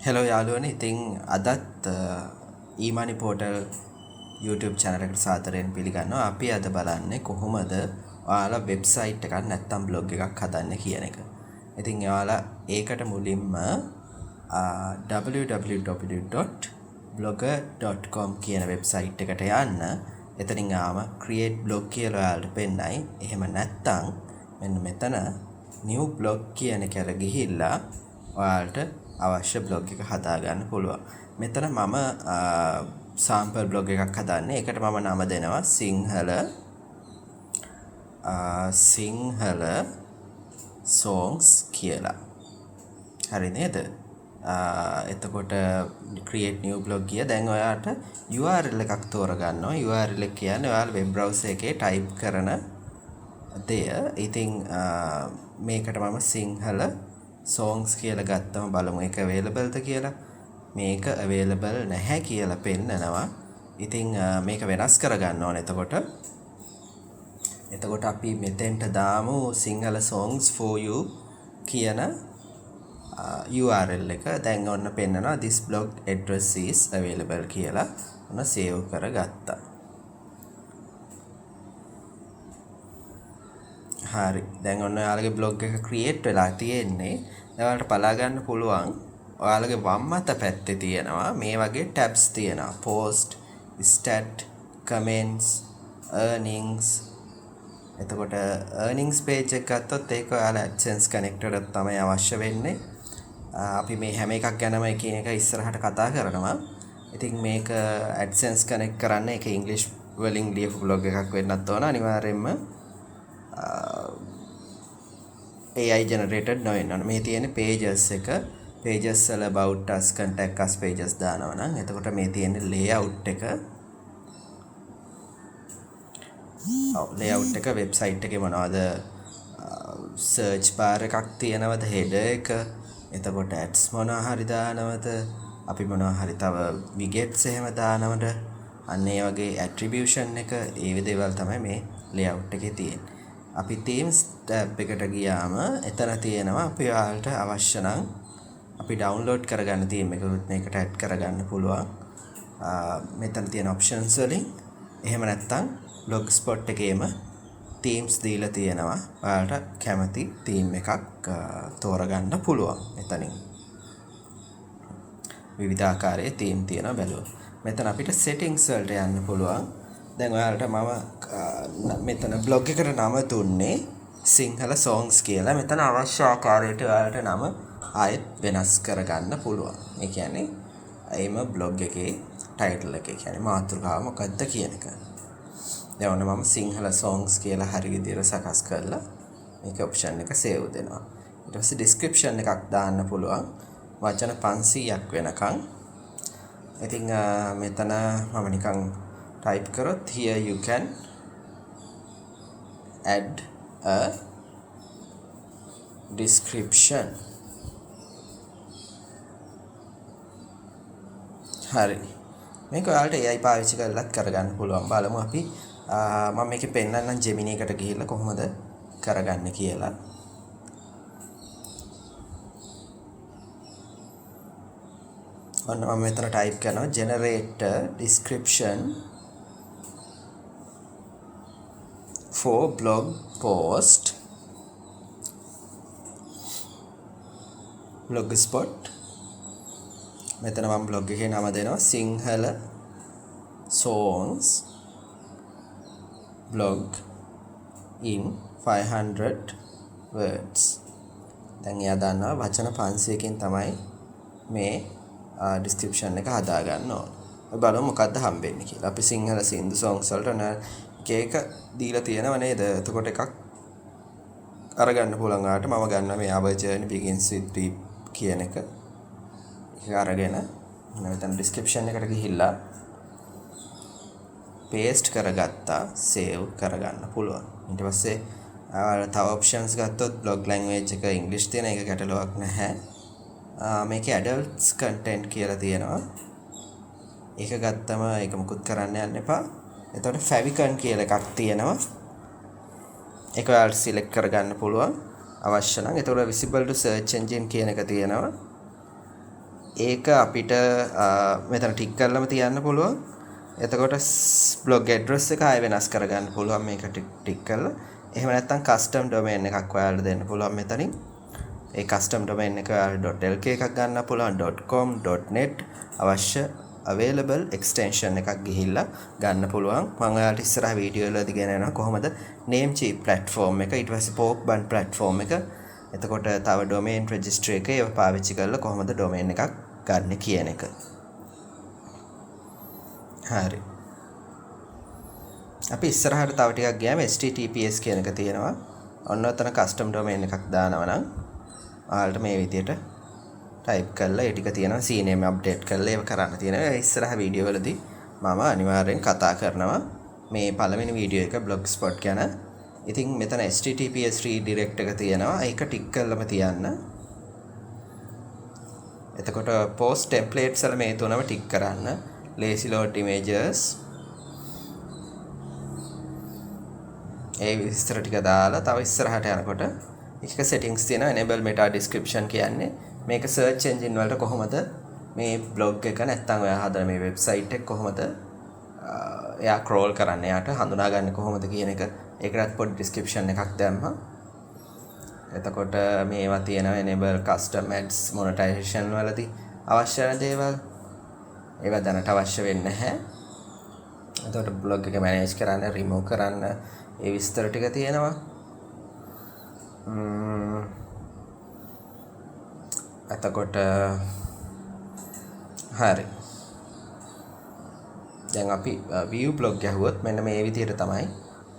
Hello යාළුවනේ ඉතින් අදත් ඊමනි පෝටල් YouTube channel එකට සාදරයෙන් පිළිගන්නවා. අපි අද බලන්නේ කොහොමද ඔයාලා වෙබ්සයිට් එකක් නැත්නම් බ්ලොග් එකක් හදන්නේ කියන එක. ඉතින් ඔයාලා ඒකට මුලින්ම www.blogger.com කියන වෙබ්සයිට් එකට යන්න. එතනින් ආම create blog කියලා ඔයාලට පෙන්නයි. එහෙම නැත්නම් මෙන්න මෙතන new blog කියන එකට ගිහිල්ලා ඔයාලට අවශ්‍ය බ්ලොග් එක හදාගන්න පුළුවන්. මෙතන මම සාම්පල් බ්ලොග් එකක් හදන්නේ. ඒකට මම නම දෙනවා සිංහල songs කියලා. හරි නේද? එතකොට create new blog ගිය දැන් ඔයාට URL එකක් තෝරගන්නවා. URL එක කියන්නේ ඔයාලා web browser එකේ type කරන දෙය. ඉතින් මේකට මම සිංහල songs කියලා ගත්තම බලමු ඒක available ද කියලා. මේක available නැහැ කියලා පෙන්නනවා. ඉතින් මේක වෙනස් කරගන්න ඕනේ. එතකොට අපි මෙතෙන්ට දාමු සිංහල songs for you කියන URL එක. දැන් ඔන්න පෙන්නනවා this blog address is available කියලා. ඔන්න save කරගත්තා. හරි. දැන් ඔන්න ඔයාලගේ blog එක create වෙලා තියෙන්නේ. දැන් ඔයාලට බලා ගන්න පුළුවන් ඔයාලගේ වම් අත පැත්තේ තියෙනවා මේ වගේ tabs තියෙනවා. post, stat, comments, earnings. එතකොට earnings page එක ගත්තොත් ඒක ඔයාලා AdSense connected එක තමයි අවශ්‍ය වෙන්නේ. අපි මේ හැම එකක් ගැනම එකින් එක ඉස්සරහට කතා කරනවා. ඉතින් මේක AdSense connect කරන්න ඒක English වලින් ලියපු blog එකක් වෙන්නත් ඕන අනිවාර්යයෙන්ම. AI generated නොවෙන්න ඕන. මේ තියෙන pages එක pages වල about us contact us pages දානවා නම් එතකොට මේ තියෙන layout එක layout එක website එකේ මොනවද search bar එකක් තියෙනවද header එක එතකොට ads මොනවා හරි දානවද අපි මොනවා හරි තව widgets එහෙම දානවද අන්න ඒ වගේ attribution එක ඒ දේවල් තමයි මේ layout එකේ තියෙන්නේ. අපි themes tab එකට ගියාම එතන තියෙනවා අපි ඔයාලට අවශ්‍ය නම් අපි download කරගන්න theme එකකුත් මේකට add කරගන්න පුළුවන්. මෙතන තියෙන options වලින් එහෙම නැත්නම් blogspot එකේම themes දීලා තියෙනවා. ඔයාලට කැමති theme එකක් තෝරගන්න පුළුවන්. මෙතනින් විවිධාකාරයේ theme තියෙනවා බලන්න. මෙතන අපිට settings වලට යන්න පුළුවන්. දැන් ඔයාලට මම මෙතන blog එකට නම දුන්නේ සිංහල songs කියලා. මෙතන අවශ්‍ය ආකාරයට ඔයාලට නම ආයෙත් වෙනස් කරගන්න පුළුවන්. ඒ කියන්නේ එයිම blog එකේ title එක කියන්නේ මාතෘකාව මොකක්ද කියන එක. දැන් ඔන්න මම සිංහල songs කියලා හරි විදිහට සකස් කරලා මේක option එක save දෙනවා. ඊට පස්සේ description එකක් දාන්න පුළුවන්. වචන 500ක් වෙනකන්. ඉතින් මෙතන මම නිකන් type කරොත් here you can add a description. හරි. මේක ඔයාලට AI පාවිච්චි කරලත් කරගන්න පුළුවන්. බලමු අපි මම මේකේ පෙන්නන්නම් Gemini එකට ගිහිල්ලා කොහොමද කරගන්නේ කියලා. ඔන්න මම මෙතන type කරනවා generate description for blog post blogspot. මෙතන මම blog එකේ නම දෙනවා Sinhala songs blog in 500 words. දැන් එයා දන්නවා වචන 500කින් තමයි මේ description එක හදා ගන්න ඕන. අපි බලමු මොකද්ද හම්බෙන්නේ කියලා. අපි සිංහල සින්දු songs වලට එක දීලා තියෙනව නේද? එතකොට එකක් අරගන්න පුළුවන් ආට මම ගන්නවා මේ our journey begins with deep කියන එක. ඒක අරගෙන මෙතන description එකට ගිහිල්ලා paste කරගත්තා save කරගන්න පුළුවන්. ඊට පස්සේ තව options ගත්තොත් blog language එක English තියෙන එක ගැටලුවක් නැහැ. මේකේ adults content කියලා තියෙනවා. ඒක ගත්තම ඒක මුකුත් කරන්න යන්න එපා. එතකොට favicon කියලා එකක් තියෙනවා. ඒක ඔයාලට select කරගන්න පුළුවන් අවශ්‍ය නම්. එතකොට visible to search engine කියන එක තියෙනවා. ඒක අපිට මෙතන ටික් කරලම තියන්න පුළුවන්. එතකොට බ්ලොග් ඇඩ්‍රස් එක ආයෙ වෙනස් කරගන්න පුළුවන් මේක ටික් කරලා. එහෙම නැත්නම් කස්ටම් ඩොමේන් එකක් ඔයාලට දෙන්න පුළුවන් මෙතනින්. ඒ කස්ටම් ඩොමේන් එක ඔයාලට .lk එකක් ගන්න පුළුවන් .com .net අවශ්‍ය available extension එකක් ගිහිල්ලා ගන්න පුළුවන්. මම ඔයාලට ඉස්සරහ වීඩියෝ වලදී ගෙන යනවා කොහොමද Namecheap platform එක ඊට පස්සේ Porkbun platform එක එතකොට තව domain registry එක ඒව පාවිච්චි කරලා කොහොමද domain එකක් ගන්න කියන එක. හරි. අපි ඉස්සරහට තව ටිකක් ගියාම https කියන එක තියෙනවා. ඔන්න ඔතන custom domain එකක් දානවා නම් ඔයාලට මේ විදියට type කරලා ඒ ටික තියෙනවා CNAME update කරලා ඒව කරන්න තියෙනවා. ඉස්සරහ වීඩියෝ වලදී මම අනිවාර්යෙන් කතා කරනවා මේ පළවෙනි වීඩියෝ එක blogspot ගැන. ඉතින් මෙතන https redirect එක තියෙනවා. ඒක ටික් කරලම තියන්න. එතකොට post templates වල මේ තුනම ටික් කරන්න. lazy load images ඒ විස්තර ටික දාලා තව ඉස්සරහට යනකොට එක settings තියෙනවා enable meta description කියන්නේ මේක search engine වලට කොහොමද මේ blog එක නැත්තම් ඔයා හදන මේ website එක කොහොමද එයා crawl කරන්නේ එයාට හඳුනා ගන්න කොහොමද කියන එක ඒකටත් පොඩි description එකක් දැම්මා. එතකොට මේවා තියෙනවා enable custom ads monetization වලදී අවශ්‍ය වෙන දේවල් ඒවා දැනට අවශ්‍ය වෙන්නේ නැහැ. එතකොට blog එක manage කරන්න remove කරන්න ඒ විස්තර ටික තියෙනවා. එතකොට හරි. දැන් අපි view blog ගැහුවොත් මෙන්න මේ විදිහට තමයි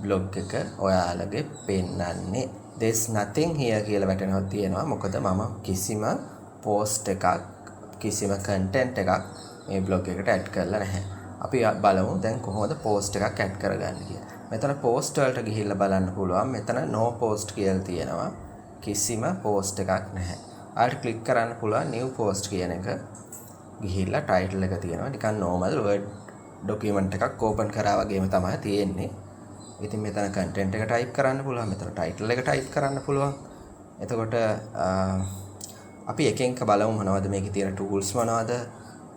blog එක ඔයාලගේ පෙන්නන්නේ. there's nothing here කියලා වැටෙනවා තියෙනවා. මොකද මම කිසිම post එකක් කිසිම content එකක් මේ blog එකට add කරලා නැහැ. අපි බලමු දැන් කොහොමද post එකක් add කරගන්නේ කියලා. මෙතන post වලට ගිහිල්ලා බලන්න පුළුවන්. මෙතන no post කියලා තියෙනවා. කිසිම post එකක් නැහැ. ආයෙත් click කරන්න පුළුවන් new post කියන එක. ගිහිල්ලා title එක තියෙනවා. නිකන් normal word document එකක් open කරා වගේම තමයි තියෙන්නේ. ඉතින් මෙතන content එක type කරන්න පුළුවන්. මෙතන title එක type කරන්න පුළුවන්. එතකොට අපි එක එක බලමු මොනවද මේකේ තියෙන tools මොනවද?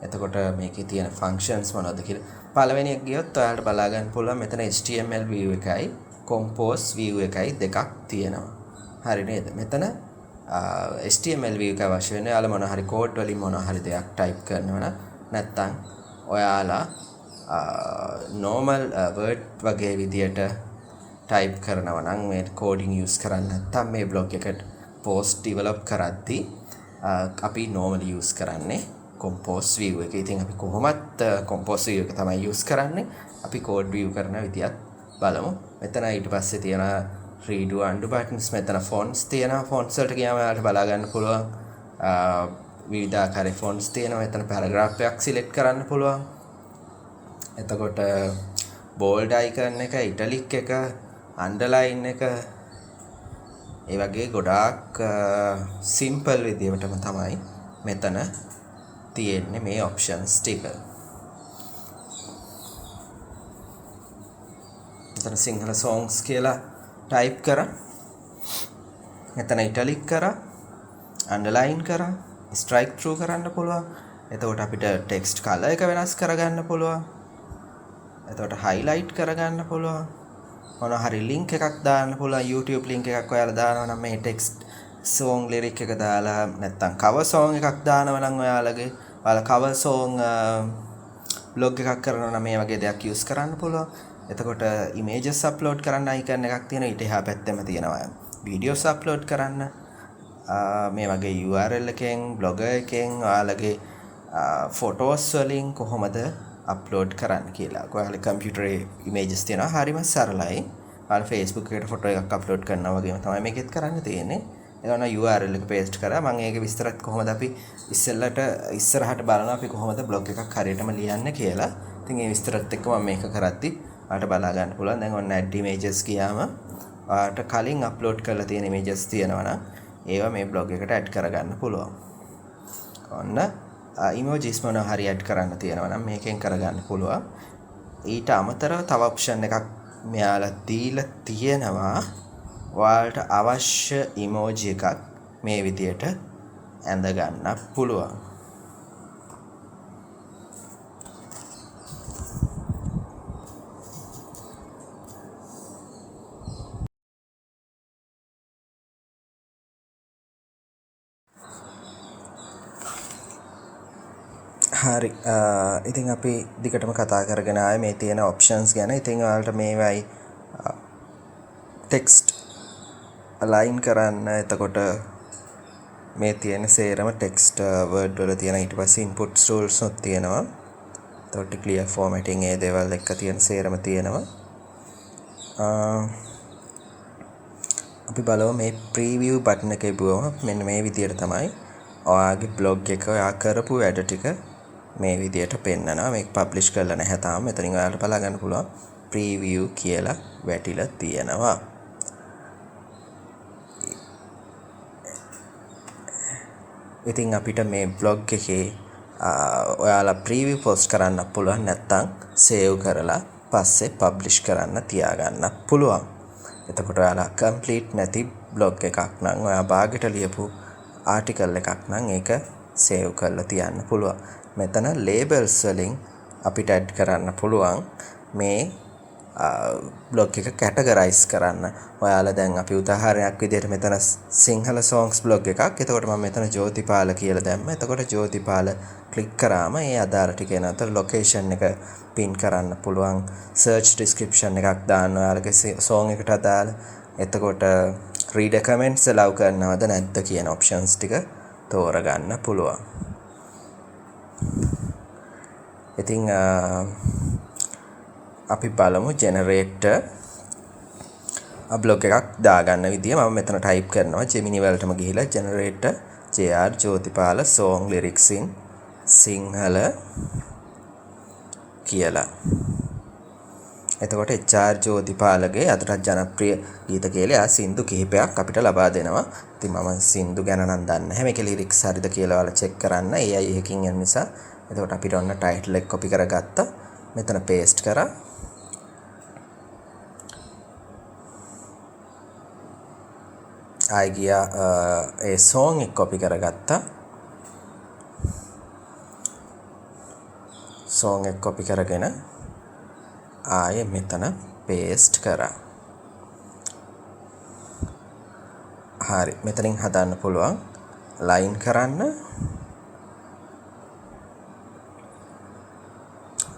එතකොට මේකේ තියෙන functions මොනවද කියලා. පළවෙනි එක ගියොත් ඔයාලට බලා ගන්න පුළුවන් මෙතන HTML view එකයි compose view එකයි දෙකක් තියෙනවා. හරි නේද? මෙතන HTML view එක අවශ්‍ය වෙන්නේ ඔයාලා මොන හරි code වලින් මොන හරි දෙයක් type කරනවා නම් නැත්නම් ඔයාලා normal word වගේ විදියට type කරනවා නම් මේ coding use කරන්නේ නැත්නම් මේ blog එකට post develop කරද්දී අපි normal use කරන්නේ compose view එක. ඉතින් අපි කොහොමත් compose view එක තමයි use කරන්නේ. අපි code view කරන විදියත් බලමු. මෙතන ඊට පස්සේ තියෙන redo undo buttons මෙතන fonts තියෙනවා. fonts වලට ගියාම ඔයාලට බලා ගන්න පුළුවන් විවිධාකාරයේ fonts තියෙනවා. මෙතන paragraph එකක් select කරන්න පුළුවන්. එතකොට bold icon එක, italic එක, underline එක ඒ වගේ ගොඩාක් simple විදියටම තමයි මෙතන තියෙන්නේ මේ options ටික. මෙතන සිංහල songs කියලා type කරා. මෙතන italic කරා, underline කරා, strike through කරන්න පුළුවන්. එතකොට අපිට text color එක වෙනස් කරගන්න පුළුවන්. එතකොට highlight කරගන්න පුළුවන්. මොන හරි link එකක් දාන්න පුළුවන්. YouTube link එකක් ඔයාලා දානවා නම් මේ text song lyric එක දාලා නැත්නම් cover song එකක් දානවා නම් ඔයාලා cover song blog එකක් කරනවා නම් මේ වගේ දෙයක් use කරන්න පුළුවන්. එතකොට images upload කරන්න icon එකක් තියෙනවා. ඊට එහා පැත්තෙම තියෙනවා videos upload කරන්න. මේ වගේ URL එකෙන් blogger එකෙන් ඔයාලගේ photos වලින් කොහොමද upload කරන්න කියලා. ඔයාලගේ computer images තියෙනවා. හරිම සරලයි. ඔයාලා Facebook එකට photo එකක් upload කරනවා වගේම තමයි මේකෙත් කරන්න තියෙන්නේ. එතන URL එක paste කරා. මම ඒක විස්තරත් කොහොමද අපි ඉස්සරහට බලනවා අපි කොහොමද blog එකක් හරියටම ලියන්නේ කියලා. ඉතින් ඒ විස්තරත් එක්ක මම මේක කරද්දි ඔයාලට බලා ගන්න පුළුවන්. දැන් ඔන්න add images ගියාම ඔයාලට කලින් upload කරලා තියෙන images තියෙනවා නම් ඒවා මේ blog එකට add කරගන්න පුළුවන්. ඔන්න emojis මොනවා හරි add කරන්න තියෙනවා නම් මේකෙන් කරගන්න පුළුවන්. ඊට අමතරව තව option එකක් මෙයාලා දීලා තියෙනවා. ඔයාලට අවශ්‍ය emoji එකක් මේ විදියට ඇඳ ගන්න පුළුවන්. හරි ඉතින් අපි දිගටම කතා කරගෙන ආයේ මේ තියෙන ඔප්ෂන්ස් ගැන. ඉතින් ඔයාලට මේවයි ටෙක්ස්ට් අලයින් කරන්න. එතකොට මේ තියෙන සේරම ටෙක්ස්ට් වර්ඩ් වල තියෙන. ඊට පස්සේ ඉන්පුට්ස් ටූල්ස් උත් තියෙනවා. එතකොට ක්ලියර් ෆෝමැටින් ඒ දේවල් එක්ක තියෙන සේරම තියෙනවා. අපි බලමු මේ ප්‍රීවිව් බටන් එකේ බුවම මෙන්න මේ විදියට තමයි ඔයාගේ බ්ලොග් එක ඔයා කරපු වැඩ ටික මේ විදියට පෙන්නනවා. මේක පබ්ලිෂ් කරලා නැහැ තාම. මෙතනින් ඔයාලට බලා ගන්න පුළුවන් ප්‍රීවිව් කියලා වැටිලා තියෙනවා. ඉතින් අපිට මේ බ්ලොග් එකේ ඔයාලා ප්‍රීවිව් පෝස්ට් කරන්න පුළුවන්. නැත්නම් සේව් කරලා පස්සේ පබ්ලිෂ් කරන්න තියාගන්න පුළුවන්. එතකොට ඔයාලා කම්ප්ලීට් නැති බ්ලොග් එකක් නම් ඔයා බාගෙට ලියපු ආටිකල් එකක් නම් ඒක සේව් කරලා තියන්න පුළුවන්. මෙතන ලේබල්ස් වලින් අපිට ඇඩ් කරන්න පුළුවන් මේ බ්ලොග් එක කැටගරයිස් කරන්න. ඔයාලා දැන් අපි උදාහරණයක් විදිහට මෙතන සිංහල songs බ්ලොග් එකක්. එතකොට මම මෙතන ජෝතිපාල කියලා දැම්මා. එතකොට ජෝතිපාල ක්ලික් කරාම ඒ අදාළ ටික එන අතර ලොකේෂන් එක පින් කරන්න පුළුවන්. සර්ච් ඩිස්ක්‍රිප්ෂන් එකක් දාන්න ඔයාලගේ song එකට අදාළ. එතකොට රීඩර් කමෙන්ට්ස් allow කරනවද නැද්ද කියන ඔප්ෂන්ස් ටික තෝරගන්න පුළුවන්. ඉතින් අපි බලමු ජෙනරේටර් බ්ලොග් එකක් දාගන්න විදිය. මම මෙතන ටයිප් කරනවා Gemini වලටම ගිහිලා generator JR Jothipala song lyrics in Sinhala කියලා. එතකොට HR ජෝතිපාලගේ අදටත් ජනප්‍රිය ගීත කියලා සින්දු කිහිපයක් අපිට ලබා දෙනවා. ඉතින් මම සින්දු ගැන නම් දන්නේ නැහැ. මේකේ ලිරික්ස් හරිද කියලා ඔයාලා චෙක් කරන්න. AI එකකින් යන නිසා. එතකොට අපිට ඔන්න ටයිටල් එක කොපි කරගත්තා. මෙතන පේස්ට් කරා. ආයි ගියා ඒ song එක කොපි කරගත්තා. song එක කොපි කරගෙන ආයේ මෙතන පේස්ට් කරා. හරි මෙතනින් හදන්න පුළුවන් ලයින් කරන්න.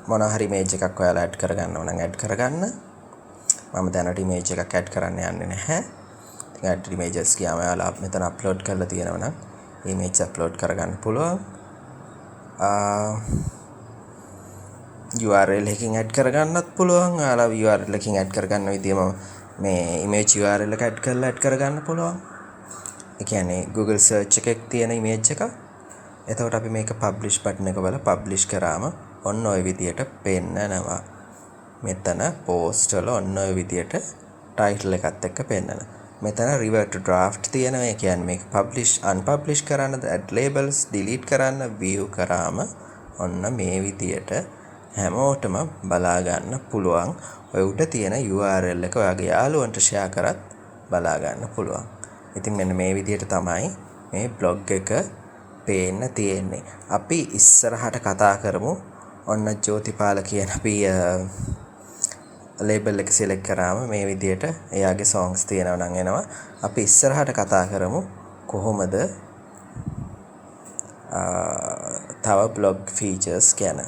මොන හරි ඉමේජ් එකක් ඔයාලා ඇඩ් කරගන්න ඕන නම් ඇඩ් කරගන්න. මම දැනට ඉමේජ් එකක් ඇඩ් කරන්න යන්නේ නැහැ. ඉතින් ඇඩ් ඉමේජස් ගියාම ඔයාලා මෙතන අප්ලෝඩ් කරලා තියෙනවා නම් ඉමේජ් අප්ලෝඩ් කරගන්න පුළුවන්. URL එකකින් ඇඩ් කරගන්නත් පුළුවන්. ඔයාලා URL එකකින් ඇඩ් කරගන්න විදියම මේ image URL එක ඇඩ් කරලා ඇඩ් කරගන්න පුළුවන්. ඒ කියන්නේ Google search එකේ තියෙන image එක. එතකොට අපි මේක publish button එක වල publish කරාම ඔන්න ඔය විදියට පෙන්නනවා. මෙතන post වල ඔන්න ඔය විදියට title එකත් එක්ක පෙන්නනවා. මෙතන revert to draft තියෙනවා. ඒ කියන්නේ මේක publish unpublish කරන්න, add labels delete කරන්න, view කරාම ඔන්න මේ විදියට හැමෝටම බලා ගන්න පුළුවන්. ඔය උඩ තියෙන URL එක ඔයාගේ යාළුවන්ට share කරත් බලා ගන්න පුළුවන්. ඉතින් මෙන්න මේ විදියට තමයි මේ blog එක පේන්න තියෙන්නේ. අපි ඉස්සරහට කතා කරමු. ඔන්න ජෝතිපාල කියන අපි label එක select කරාම මේ විදියට එයාගේ songs තියෙනවා නම් එනවා. අපි ඉස්සරහට කතා කරමු කොහොමද තව blog features ගැන.